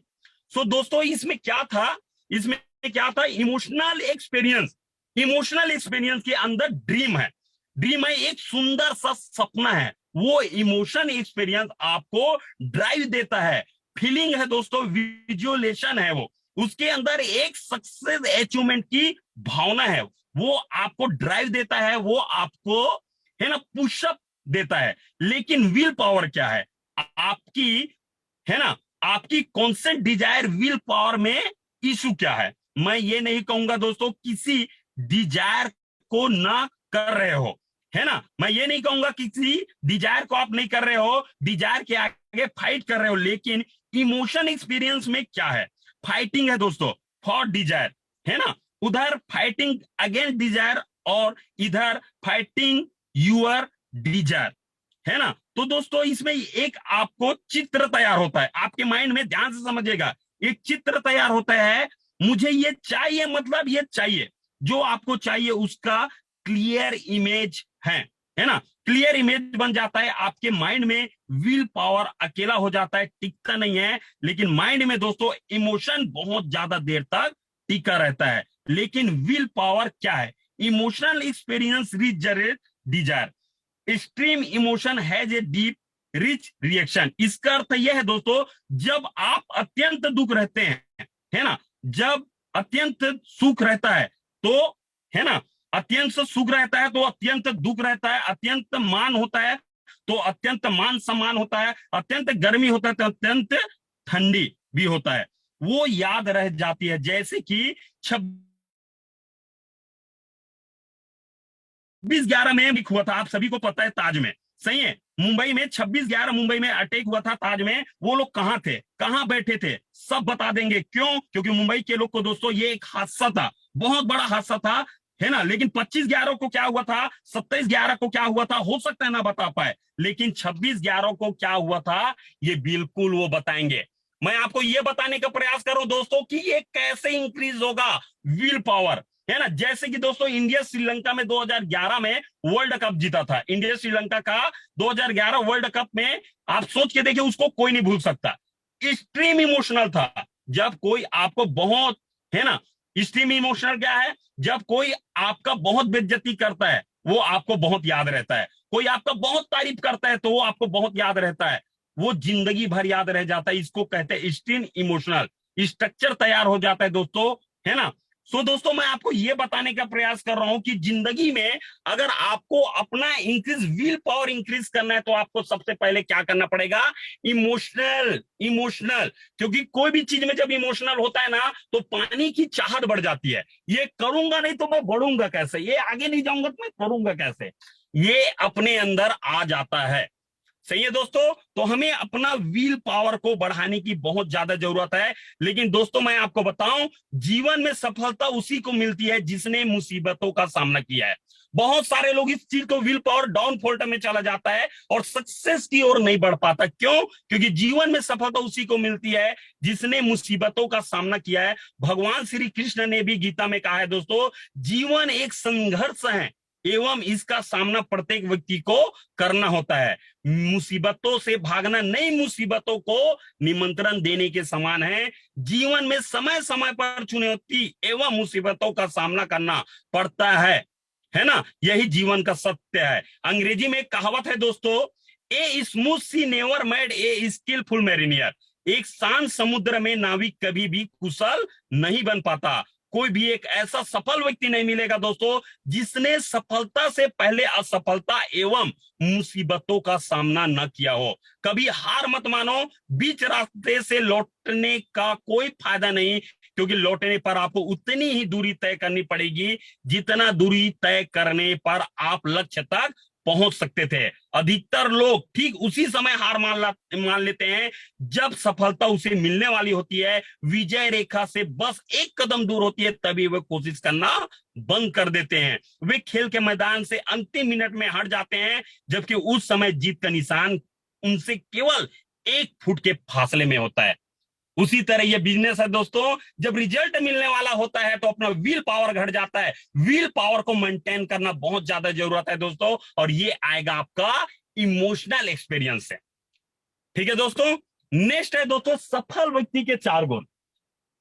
Speaker 1: सो दोस्तों इसमें क्या था, इसमें क्या था, इमोशनल एक्सपीरियंस, इमोशनल एक्सपीरियंस के अंदर ड्रीम है, ड्रीम है, एक सुंदर सा सपना है। वो इमोशन एक्सपीरियंस आपको ड्राइव देता है, फीलिंग है दोस्तों, विजुअलेशन है, वो उसके अंदर एक सक्सेस अचीवमेंट की भावना है, वो आपको ड्राइव देता है, वो आपको है ना पुशअप देता है। लेकिन विल पावर क्या है, आपकी है ना, आपकी कॉन्सेंट डिजायर विल पावर में इशू क्या है। मैं ये नहीं कहूंगा दोस्तों किसी डिजायर को ना कर रहे हो, है ना, मैं ये नहीं कहूंगा किसी डिजायर को आप नहीं कर रहे हो, डिजायर के आगे फाइट कर रहे हो, लेकिन इमोशन एक्सपीरियंस में क्या है, फाइटिंग है दोस्तों फॉर डिजायर, है ना, उधर फाइटिंग अगेंस्ट डिजायर और इधर फाइटिंग यूर डिजायर, है ना। तो दोस्तों इसमें एक आपको चित्र तैयार होता है, आपके माइंड में ध्यान से समझिएगा, एक चित्र तैयार होता है, मुझे ये चाहिए, मतलब ये चाहिए, जो आपको चाहिए उसका क्लियर इमेज है ना, क्लियर इमेज बन जाता है आपके माइंड में। विल पावर अकेला हो जाता है, टिकता नहीं है, लेकिन माइंड में दोस्तों इमोशन बहुत ज्यादा देर तक टिका रहता है। लेकिन विल पावर क्या है, emotional experience rich generate desire, extreme emotion has a deep rich reaction. इसका अर्थ यह है दोस्तों, जब आप अत्यंत दुख रहते हैं, है ना, जब अत्यंत सुख रहता है तो, है ना, अत्यंत सुख रहता है तो अत्यंत दुख रहता है, अत्यंत मान होता है तो अत्यंत मान सम्मान होता है, अत्यंत गर्मी होता है तो अत्यंत ठंडी भी होता है, वो याद रह जाती है। जैसे कि 26/11 में भी हुआ था, आप सभी को पता है, ताज में, सही है, मुंबई में 26/11 मुंबई में अटैक हुआ था ताज में, वो लोग कहां थे, कहां बैठे थे, सब बता देंगे। क्यों, क्योंकि मुंबई के लोग को दोस्तों ये एक हादसा था, बहुत बड़ा हादसा था, है ना। लेकिन 25/11 को क्या हुआ था, 27/11 को क्या हुआ था, हो सकता है ना बता पाए, लेकिन 26/11 को क्या हुआ था ये बिल्कुल वो बताएंगे। मैं आपको ये बताने का प्रयास करूं दोस्तों कि ये कैसे इंक्रीज होगा विल पावर, है ना। जैसे कि दोस्तों इंडिया श्रीलंका में 2011 में वर्ल्ड कप जीता था, इंडिया श्रीलंका का 2011 वर्ल्ड कप में, आप सोच के देखिए, उसको कोई नहीं भूल सकता। एक्सट्रीम इमोशनल था, जब कोई आपको बहुत, है ना, एक्सट्रीम इमोशनल क्या है, जब कोई आपका बहुत बेइज्जती करता है वो आपको बहुत याद रहता है, कोई आपका बहुत तारीफ करता है तो वो आपको बहुत याद रहता है, वो जिंदगी भर याद रह जाता है। इसको कहते हैं एक्सट्रीम इमोशनल, स्ट्रक्चर तैयार हो जाता है दोस्तों, है ना। सो दोस्तों मैं आपको यह बताने का प्रयास कर रहा हूं कि जिंदगी में अगर आपको अपना इंक्रीज विल पावर इंक्रीज करना है तो आपको सबसे पहले क्या करना पड़ेगा, इमोशनल, इमोशनल, क्योंकि कोई भी चीज में जब इमोशनल होता है ना तो पानी की चाहत बढ़ जाती है, ये करूंगा नहीं तो मैं बढ़ूंगा कैसे, ये आगे नहीं जाऊंगा तो मैं करूंगा कैसे, ये अपने अंदर आ जाता है। सही है दोस्तों, तो हमें अपना व्हील पावर को बढ़ाने की बहुत ज्यादा जरूरत है। लेकिन दोस्तों मैं आपको बताऊं, जीवन में सफलता उसी को मिलती है जिसने मुसीबतों का सामना किया है। बहुत सारे लोग इस चीज को व्हील पावर डाउनफॉल्ट में चला जाता है और सक्सेस की ओर नहीं बढ़ पाता। क्यों, क्योंकि जीवन में सफलता उसी को मिलती है जिसने मुसीबतों का सामना किया है। भगवान श्री कृष्ण ने भी गीता में कहा है दोस्तों, जीवन एक संघर्ष है एवं इसका सामना प्रत्येक व्यक्ति को करना होता है। मुसीबतों से भागना नई मुसीबतों को निमंत्रण देने के समान है। जीवन में समय समय पर चुनौती एवं मुसीबतों का सामना करना पड़ता है ना, यही जीवन का सत्य है। अंग्रेजी में एक कहावत है दोस्तों, a smooth sea never made a skilful mariner, एक शांत समुद्र में नाविक कभी भी कुशल नहीं बन पाता। कोई भी एक ऐसा सफल व्यक्ति नहीं मिलेगा दोस्तों जिसने सफलता से पहले असफलता एवं मुसीबतों का सामना न किया हो। कभी हार मत मानो, बीच रास्ते से लौटने का कोई फायदा नहीं, क्योंकि लौटने पर आपको उतनी ही दूरी तय करनी पड़ेगी जितना दूरी तय करने पर आप लक्ष्य तक पहुंच सकते थे। अधिकतर लोग ठीक उसी समय हार मान लेते हैं जब सफलता उसे मिलने वाली होती है, विजय रेखा से बस एक कदम दूर होती है, तभी वे कोशिश करना बंद कर देते हैं। वे खेल के मैदान से अंतिम मिनट में हट जाते हैं, जबकि उस समय जीत का निशान उनसे केवल 1 फुट के फासले में होता है। उसी तरह ये बिजनेस है दोस्तों, जब रिजल्ट मिलने वाला होता है तो अपना व्हील पावर घट जाता है। व्हील पावर को मेंटेन करना बहुत ज्यादा जरूरत है दोस्तों, और ये आएगा आपका इमोशनल एक्सपीरियंस से। ठीक है दोस्तों, नेक्स्ट है दोस्तों सफल व्यक्ति के 4 गुण।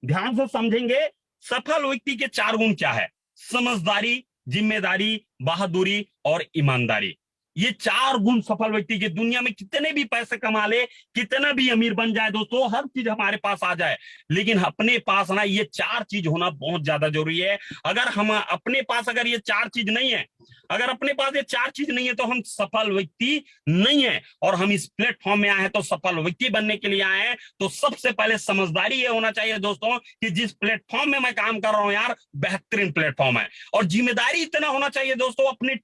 Speaker 1: ध्यान से समझेंगे, सफल व्यक्ति के 4 गुण क्या है। समझदारी, जिम्मेदारी, बहादुरी और ईमानदारी। ये 4 गुण सफल व्यक्ति के, दुनिया में कितने भी पैसे कमा ले, कितना भी अमीर बन जाए दोस्तों, हर चीज हमारे पास आ जाए, लेकिन अपने पास ना ये 4 चीज होना बहुत ज्यादा जरूरी है। अगर हम अपने पास अगर ये 4 चीज नहीं है, अगर अपने पास ये 4 चीज नहीं है तो हम सफल व्यक्ति नहीं है। और हम इस प्लेटफॉर्म में आए हैं तो सफल व्यक्ति बनने के लिए आए हैं। तो सबसे पहले समझदारी ये होना चाहिए दोस्तों कि जिस प्लेटफॉर्म में मैं काम कर रहा हूं यार, बेहतरीन प्लेटफॉर्म है। और जिम्मेदारी इतना होना चाहिए दोस्तों अपनी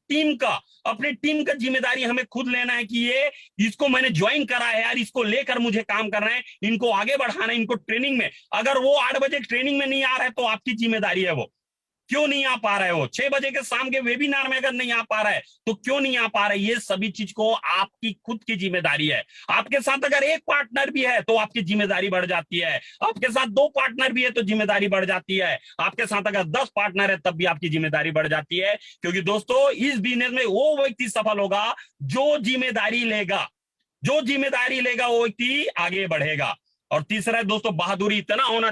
Speaker 1: टीम का जिम्मेदारी हमें खुद लेना है कि ये इसको मैंने ज्वाइन करा है यार, इसको लेकर मुझे काम करना है, इनको आगे बढ़ाना है, इनको ट्रेनिंग में। अगर वो 8 बजे ट्रेनिंग में नहीं आ रहा है तो आपकी जिम्मेदारी है वो क्यों नहीं आ पा रहा है। वो 6 बजे के शाम के वेबिनार में अगर नहीं आ पा रहा है तो क्यों नहीं आ पा रहा है। ये सभी चीज को आपकी खुद की जिम्मेदारी है। आपके साथ अगर एक पार्टनर भी है तो आपकी जिम्मेदारी बढ़ जाती है, आपके साथ 2 पार्टनर भी है तो जिम्मेदारी बढ़ जाती है, आपके साथ अगर 10 पार्टनर है तब भी आपकी जिम्मेदारी बढ़ जाती है। क्योंकि दोस्तों इस बिजनेस में वो व्यक्ति सफल होगा जो जिम्मेदारी लेगा, वो व्यक्ति आगे बढ़ेगा। और तीसरा है दोस्तों बहादुरी। इतना होना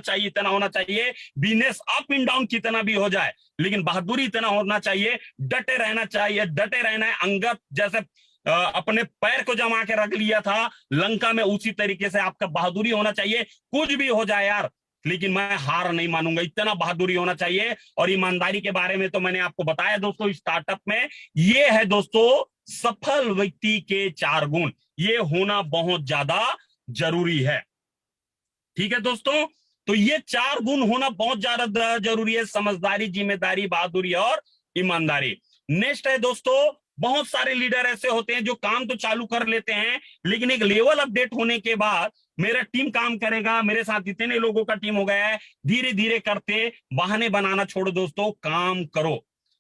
Speaker 1: चाहिए, बिजनेस अप एंड डाउन कितना भी हो जाए, लेकिन बहादुरी इतना होना चाहिए, डटे रहना है। अंगद जैसे अपने पैर को जमा के रख लिया था लंका में, उसी तरीके से आपका बहादुरी होना चाहिए। कुछ भी हो जाए यार, लेकिन मैं हार नहीं मानूंगा, इतना बहादुरी होना चाहिए। और ईमानदारी के बारे में तो मैंने आपको बताया दोस्तों स्टार्टअप में। ये है दोस्तों सफल व्यक्ति के 4 गुण, ये होना बहुत ज्यादा जरूरी है। ठीक है दोस्तों, तो ये 4 गुण होना बहुत ज्यादा जरूरी है, समझदारी, जिम्मेदारी, बहादुरी और ईमानदारी। नेक्स्ट है दोस्तों, बहुत सारे लीडर ऐसे होते हैं जो काम तो चालू कर लेते हैं, लेकिन एक लेवल अपडेट होने के बाद मेरा टीम काम करेगा, मेरे साथ इतने लोगों का टीम हो गया है, धीरे धीरे करते बहाने बनाना छोड़ो दोस्तों, काम करो।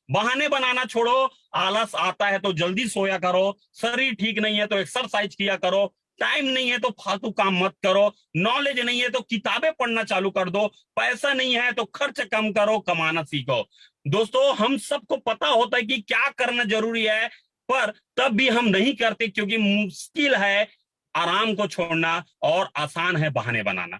Speaker 1: बहाने बनाना छोड़ो, आलस आता है तो जल्दी सोया करो, शरीर ठीक नहीं है तो एक्सरसाइज किया करो, टाइम नहीं है तो फालतू काम मत करो, नॉलेज नहीं है तो किताबें पढ़ना चालू कर दो, पैसा नहीं है तो खर्च कम करो, कमाना सीखो। दोस्तों हम सबको पता होता है कि क्या करना जरूरी है, पर तब भी हम नहीं करते क्योंकि मुश्किल है आराम को छोड़ना और आसान है बहाने बनाना।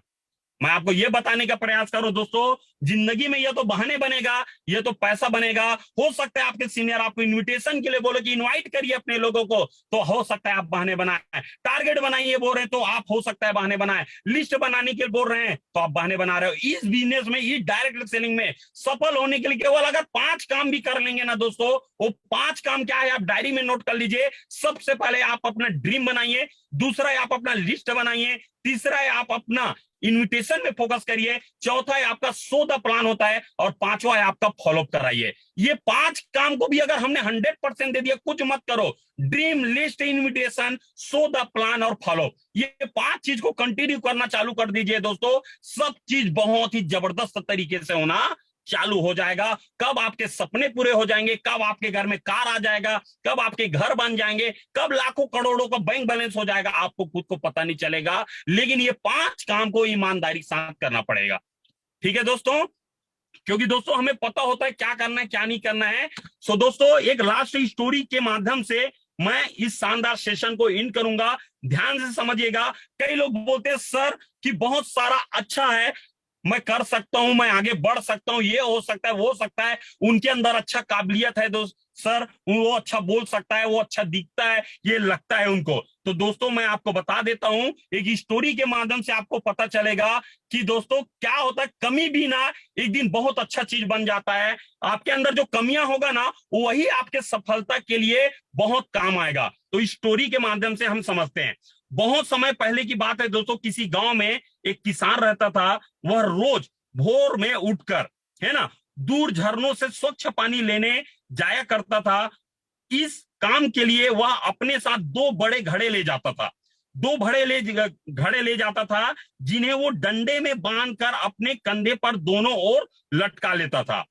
Speaker 1: मैं आपको यह बताने का प्रयास करूं दोस्तों, जिंदगी में यह तो बहाने बनेगा, यह तो पैसा बनेगा। हो सकता है आपके सीनियर आपको इनविटेशन के लिए बोले कि इनवाइट करिए अपने लोगों को, तो हो सकता है आप बहाने बनाएं। टारगेट बनाइए बोल रहे हैं तो आप हो सकता है बहाने बनाएं। लिस्ट बनाने के लिए बोल रहे हैं तो आप बहाने बना रहे हो। इस बिजनेस में, इस डायरेक्ट सेलिंग में सफल होने के लिए केवल अगर 5 काम भी कर लेंगे ना दोस्तों, वो 5 काम क्या है आप डायरी में नोट कर लीजिए। सबसे पहले आप अपना ड्रीम बनाइए, दूसरा है आप अपना लिस्ट बनाइए, तीसरा है आप अपना इन्विटेशन में फोकस करिए, चौथा है आपका सो द प्लान होता है, और 5वां है आपका फॉलोअप कराइए। ये 5 काम को भी अगर हमने 100% दे दिया, कुछ मत करो, dream, list, invitation, so the plan और फॉलो, ये 5 चीज को कंटिन्यू करना चालू कर दीजिए दोस्तों, सब चीज बहुत ही जबरदस्त तरीके से होना चालू हो जाएगा। कब आपके सपने पूरे हो जाएंगे, कब आपके घर में कार आ जाएगा, कब आपके घर बन जाएंगे, कब लाखों करोड़ों का बैंक बैलेंस हो जाएगा, आपको खुद को पता नहीं चलेगा। लेकिन ये 5 काम को ईमानदारी के साथ करना पड़ेगा। ठीक है दोस्तों, क्योंकि दोस्तों हमें पता होता है क्या करना है क्या नहीं करना है। सो दोस्तों एक लास्ट स्टोरी के माध्यम से मैं इस शानदार सेशन को इन करूंगा, ध्यान से समझिएगा। कई लोग बोलते हैं सर कि बहुत सारा अच्छा है, मैं कर सकता हूं, मैं आगे बढ़ सकता हूं, ये हो सकता है वो हो सकता है, उनके अंदर अच्छा काबिलियत है दोस्त सर, वो अच्छा बोल सकता है, वो अच्छा दिखता है, ये लगता है उनको। तो दोस्तों मैं आपको बता देता हूं, एक स्टोरी के माध्यम से आपको पता चलेगा कि दोस्तों क्या होता है, कमी भी ना एक दिन बहुत अच्छा चीज बन जाता है। आपके अंदर जो कमियां होगा ना वही आपके सफलता के लिए बहुत काम आएगा। तो इस स्टोरी के माध्यम से हम समझते हैं। बहुत समय पहले की बात है दोस्तों, किसी गांव में एक किसान रहता था। वह रोज भोर में उठकर, है ना, दूर झरनों से स्वच्छ पानी लेने जाया करता था। इस काम के लिए वह अपने साथ दो बड़े घड़े ले जाता था, घड़े ले जाता था, जिन्हें वो डंडे में बांधकर अपने कंधे पर दोनों ओर लटका लेता था।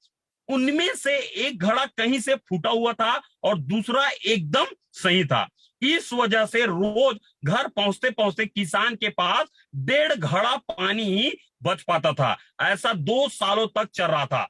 Speaker 1: उनमें से एक घड़ा कहीं से फूटा हुआ था और दूसरा एकदम सही था। इस वजह से रोज घर पहुंचते पहुंचते किसान के पास 1.5 घड़ा पानी ही बच पाता था। ऐसा 2 सालों तक चल रहा था।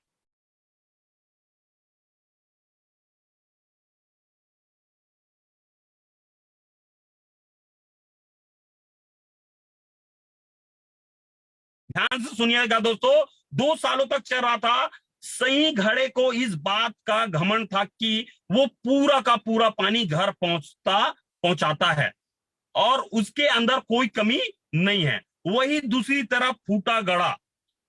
Speaker 1: ध्यान से सुनिएगा दोस्तों, 2 सालों तक चल रहा था। सही घड़े को इस बात का घमंड था कि वो पूरा का पूरा पानी घर पहुंचाता है और उसके अंदर कोई कमी नहीं है। वही दूसरी तरफ फूटा घड़ा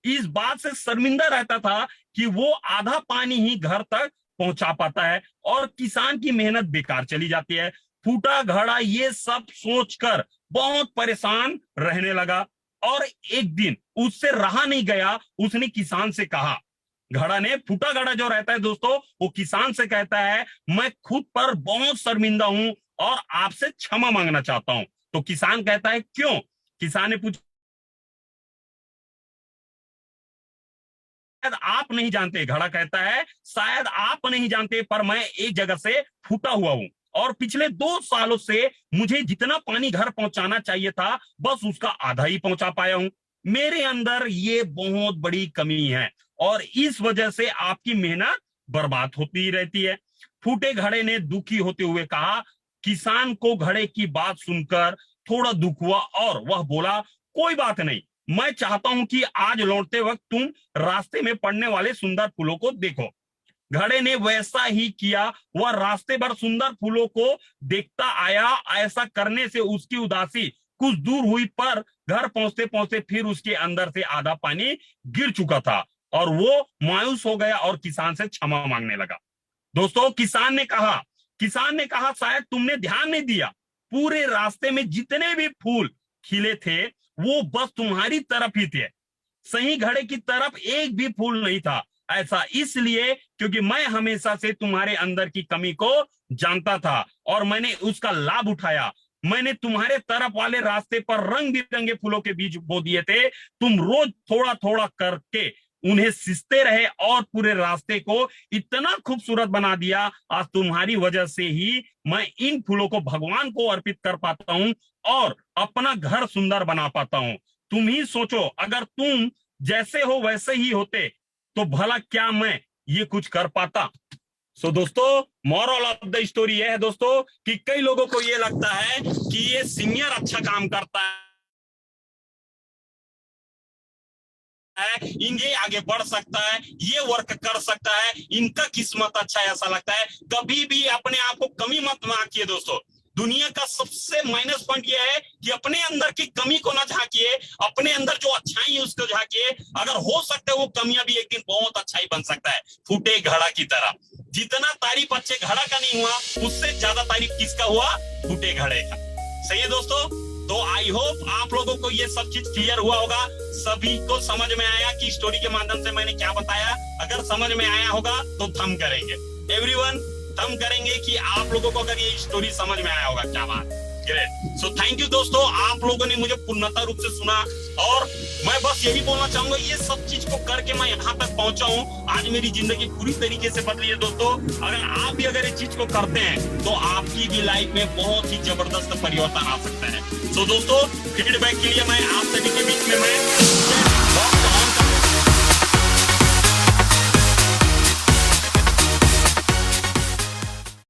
Speaker 1: इस बात से शर्मिंदा रहता था कि वो आधा पानी ही घर तक पहुंचा पाता है और किसान की मेहनत बेकार चली जाती है। फूटा घड़ा ये सब सोचकर बहुत परेशान रहने लगा और एक दिन उससे रहा नहीं गया। उसने किसान से कहा, घड़ा ने, फूटा घड़ा जो रहता है दोस्तों, वो किसान से कहता है, मैं खुद पर बहुत शर्मिंदा हूं और आपसे क्षमा मांगना चाहता हूं। तो किसान कहता है, क्यों? किसान ने पूछा, शायद आप नहीं जानते। घड़ा कहता है, शायद आप नहीं जानते, पर मैं एक जगह से फूटा हुआ हूं और पिछले 2 सालों से मुझे जितना पानी घर पहुंचाना चाहिए था, बस उसका आधा ही पहुंचा पाया हूं। मेरे अंदर ये बहुत बड़ी कमी है और इस वजह से आपकी मेहनत बर्बाद होती रहती है। फूटे घड़े ने दुखी होते हुए कहा। किसान को घड़े की बात सुनकर थोड़ा दुख हुआ और वह बोला, कोई बात नहीं, मैं चाहता हूं कि आज लौटते वक्त तुम रास्ते में पड़ने वाले सुंदर फूलों को देखो। घड़े ने वैसा ही किया। वह रास्ते भर सुंदर फूलों को देखता आया। ऐसा करने से उसकी उदासी कुछ दूर हुई, पर घर पहुंचते पहुंचते फिर उसके अंदर से आधा पानी गिर चुका था और वो मायूस हो गया और किसान से क्षमा मांगने लगा। दोस्तों, किसान ने कहा, शायद तुमने ध्यान नहीं दिया, पूरे रास्ते में जितने भी फूल खिले थे वो बस तुम्हारी तरफ ही थे, सही घड़े की तरफ एक भी फूल नहीं था। ऐसा इसलिए क्योंकि मैं हमेशा से तुम्हारे अंदर की कमी को जानता था और मैंने उसका लाभ उठाया। मैंने तुम्हारे तरफ वाले रास्ते पर रंग बिरंगे फूलों के बीज बो दिए थे। तुम रोज थोड़ा थोड़ा करके उन्हें सींचते रहे और पूरे रास्ते को इतना खूबसूरत बना दिया। आज तुम्हारी वजह से ही मैं इन फूलों को भगवान को अर्पित कर पाता हूं और अपना घर सुंदर बना पाता हूं। तुम ही सोचो, अगर तुम जैसे हो वैसे ही होते तो भला क्या मैं ये कुछ कर पाता। सो दोस्तों, मॉरल ऑफ द स्टोरी ये है दोस्तों कि कई लोगों को ये लगता है कि ये सीनियर अच्छा काम करता है, इनके आगे बढ़ सकता है, ये वर्क कर सकता है, इनका किस्मत अच्छा है, ऐसा लगता है। कभी भी अपने आप को कमी मत आंकिए दोस्तों। दुनिया का सबसे माइनस पॉइंट यह है कि अपने अंदर की कमी को ना झांकिए, अपने अंदर जो अच्छाई है उसको झांकिए। अगर हो सकता है वो कमियां भी एक दिन बहुत अच्छाई बन सकता है, फूटे घड़ा की तरह। जितना तारीफ अच्छे घड़ा का नहीं हुआ, उससे ज्यादा तारीफ किसका हुआ? फूटे घड़े का। सही है दोस्तों? तो आई होप आप लोगों को ये सब चीज क्लियर हुआ होगा, सभी को समझ में आया कि स्टोरी के माध्यम से मैंने क्या बताया। अगर समझ में आया होगा तो थम करेंगे, एवरीवन थम करेंगे कि आप लोगों को अगर ये स्टोरी समझ में आया होगा। क्या बात, ग्रेट। सो थैंक यू दोस्तों, आप लोगों ने मुझे पूर्णतः रूप से सुना और मैं बस यही बोलना चाहूंगा, ये सब चीज को करके मैं यहाँ तक पहुंचा हूँ। आज मेरी जिंदगी पूरी तरीके से बदली है दोस्तों। अगर आप भी अगर ये चीज को करते हैं तो आपकी भी लाइफ में बहुत ही जबरदस्त परिवर्तन आ सकता है। सो दोस्तों, फीडबैक के लिए मैं आप सभी के बीच में मैं